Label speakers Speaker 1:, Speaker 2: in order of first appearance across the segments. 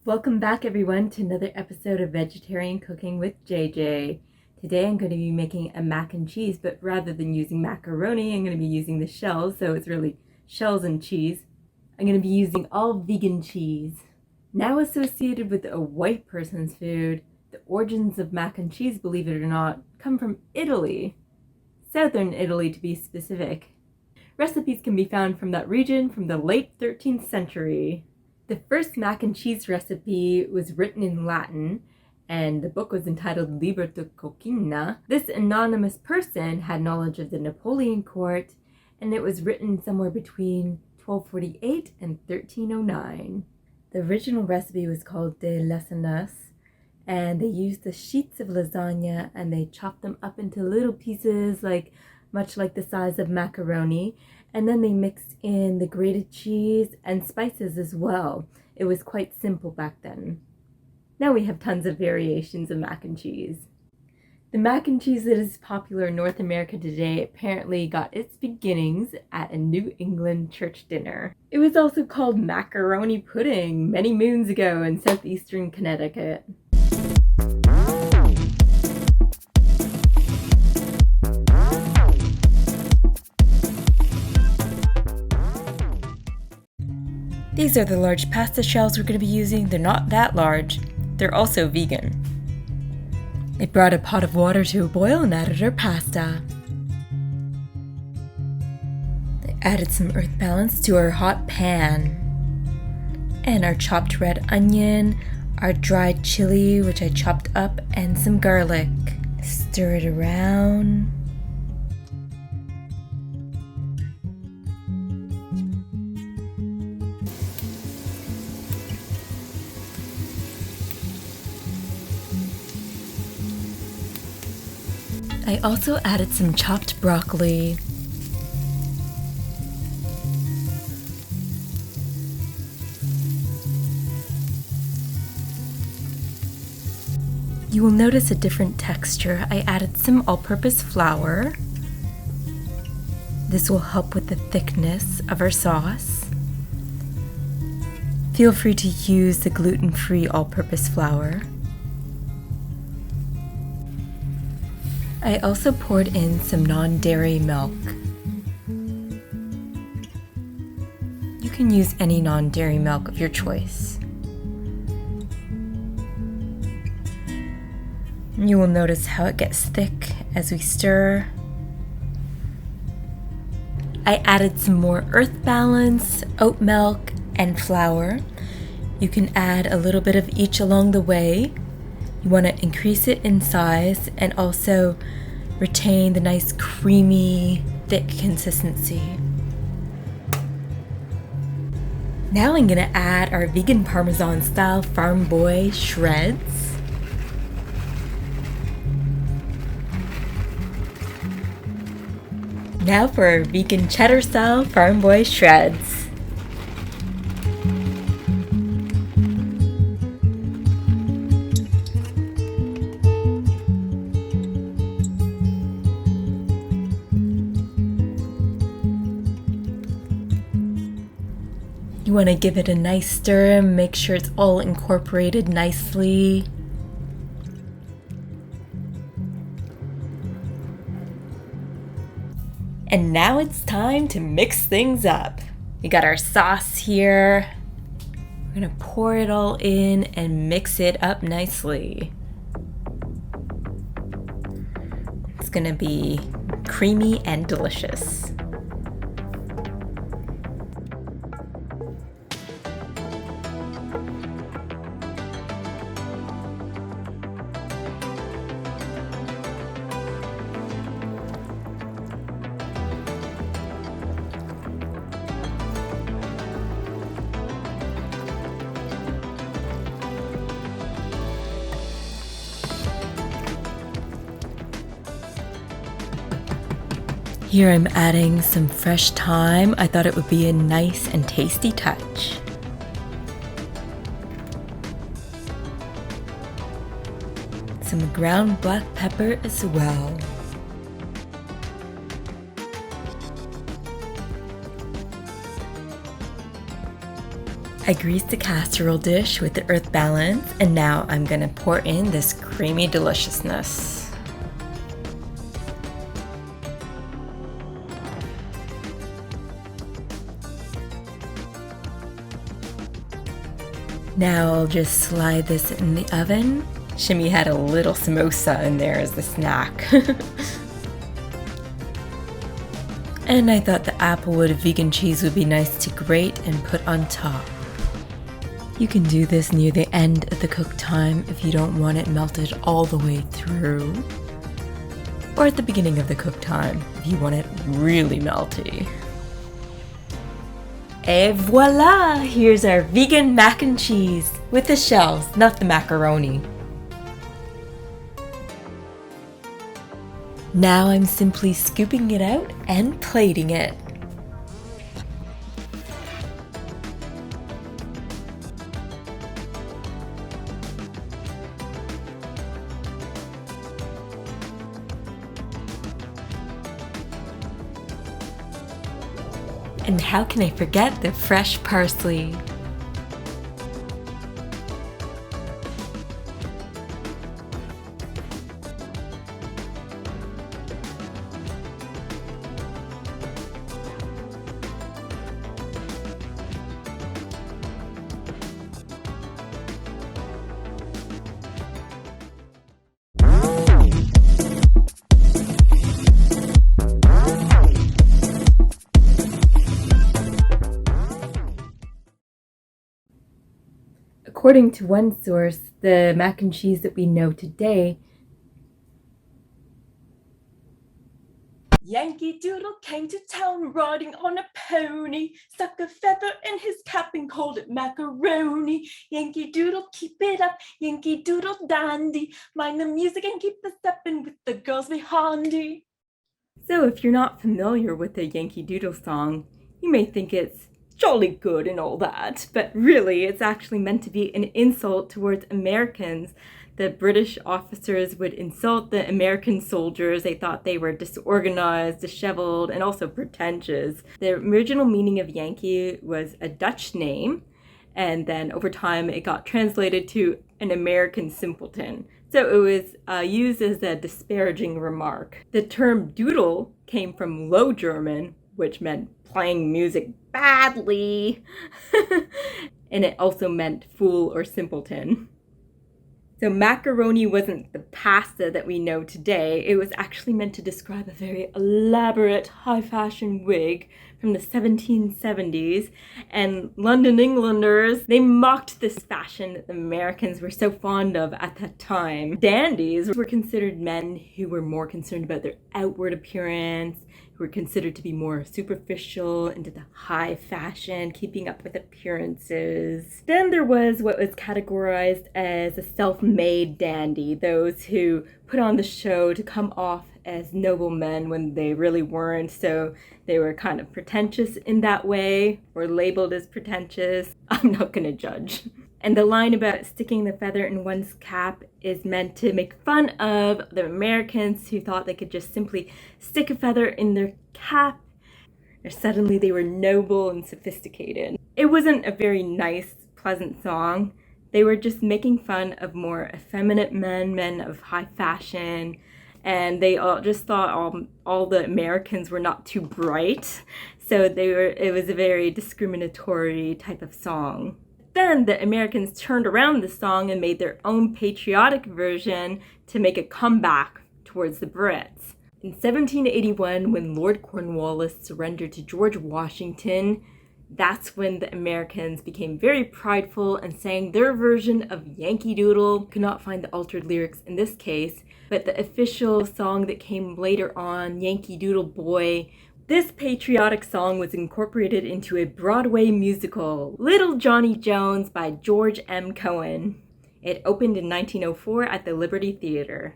Speaker 1: Welcome back everyone to another episode of Vegetarian Cooking with JJ. Today I'm going to be making a mac and cheese, but rather than using macaroni, I'm going to be using the shells, so it's really shells and cheese. I'm going to be using all vegan cheese. Now associated with a white person's food, the origins of mac and cheese, believe it or not, come from Italy. Southern Italy to be specific. Recipes can be found from that region from the late 13th century. The first mac and cheese recipe was written in Latin, and the book was entitled Libro de Cocina. This anonymous person had knowledge of the Napoleon court, and it was written somewhere between 1248 and 1309. The original recipe was called de lasagnas, and they used the sheets of lasagna and they chopped them up into little pieces, much like the size of macaroni. And then they mixed in the grated cheese and spices as well. It was quite simple back then. Now we have tons of variations of mac and cheese. The mac and cheese that is popular in North America today apparently got its beginnings at a New England church dinner. It was also called macaroni pudding many moons ago in southeastern Connecticut. These are the large pasta shells we're going to be using. They're not that large. They're also vegan. They brought a pot of water to a boil and added our pasta. They added some earth balance to our hot pan. And our chopped red onion, our dried chili, which I chopped up, and some garlic. Stir it around. I also added some chopped broccoli. You will notice a different texture. I added some all-purpose flour. This will help with the thickness of our sauce. Feel free to use the gluten-free all-purpose flour. I also poured in some non-dairy milk. You can use any non-dairy milk of your choice. You will notice how it gets thick as we stir. I added some more earth balance, oat milk, and flour. You can add a little bit of each along the way. You want to increase it in size and also retain the nice creamy, thick consistency. Now I'm going to add our vegan Parmesan style Farm Boy shreds. Now for our vegan Cheddar style Farm Boy shreds. You want to give it a nice stir and make sure it's all incorporated nicely. And now it's time to mix things up. We got our sauce here. We're going to pour it all in and mix it up nicely. It's going to be creamy and delicious. Here I'm adding some fresh thyme. I thought it would be a nice and tasty touch. Some ground black pepper as well. I greased the casserole dish with the earth balance, and now I'm gonna pour in this creamy deliciousness. Now I'll just slide this in the oven. Shimmy had a little samosa in there as the snack. And I thought the Applewood vegan cheese would be nice to grate and put on top. You can do this near the end of the cook time if you don't want it melted all the way through. Or at the beginning of the cook time if you want it really melty. Et voila! Here's our vegan mac and cheese with the shells, not the macaroni. Now I'm simply scooping it out and plating it. And how can I forget the fresh parsley? According to one source, the mac and cheese that we know today, Yankee Doodle came to town riding on a pony, stuck a feather in his cap and called it macaroni. Yankee Doodle, keep it up, Yankee Doodle dandy, mind the music and keep the steppin' with the girls behind you. So if you're not familiar with the Yankee Doodle song, you may think it's jolly good and all that, but really it's actually meant to be an insult towards Americans. The British officers would insult the American soldiers. They thought they were disorganized, disheveled, and also pretentious. The original meaning of Yankee was a Dutch name, and then over time it got translated to an American simpleton. So it was used as a disparaging remark. The term doodle came from Low German, which meant playing music badly, and it also meant fool or simpleton. So macaroni wasn't the pasta that we know today. It was actually meant to describe a very elaborate high-fashion wig from the 1770s, and London Englanders, they mocked this fashion that the Americans were so fond of at that time. Dandies were considered men who were more concerned about their outward appearance, who were considered to be more superficial, into the high fashion, keeping up with appearances. Then there was what was categorized as a self-made dandy, those who put on the show to come off as noblemen when they really weren't, so they were kind of pretentious in that way, or labeled as pretentious. I'm not gonna judge. And the line about sticking the feather in one's cap is meant to make fun of the Americans who thought they could just simply stick a feather in their cap, or suddenly they were noble and sophisticated. It wasn't a very nice, pleasant song. They were just making fun of more effeminate men of high fashion, and they all just thought all the Americans were not too bright, so it was a very discriminatory type of song. Then the Americans turned around the song and made their own patriotic version to make a comeback towards the Brits. In 1781, when Lord Cornwallis surrendered to George Washington, that's when the Americans became very prideful and sang their version of Yankee Doodle. Could not find the altered lyrics in this case, but the official song that came later on, Yankee Doodle Boy, this patriotic song was incorporated into a Broadway musical, Little Johnny Jones by George M. Cohan. It opened in 1904 at the Liberty Theater.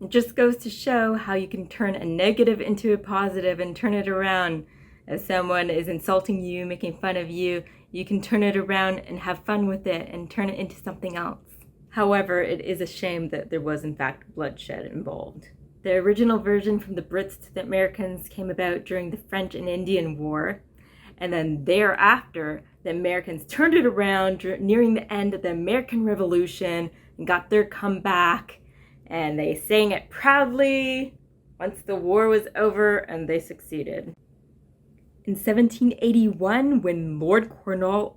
Speaker 1: It just goes to show how you can turn a negative into a positive and turn it around. If someone is insulting you, making fun of you, you can turn it around and have fun with it and turn it into something else. However, it is a shame that there was in fact bloodshed involved. The original version from the Brits to the Americans came about during the French and Indian War, And then thereafter, the Americans turned it around nearing the end of the American Revolution and got their comeback. And they sang it proudly once the war was over, and they succeeded. In 1781, when Lord Cornwallis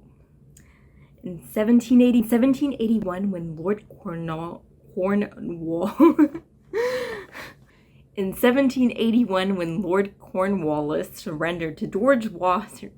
Speaker 1: in 1781, when Lord Cornwallis surrendered to George Washington.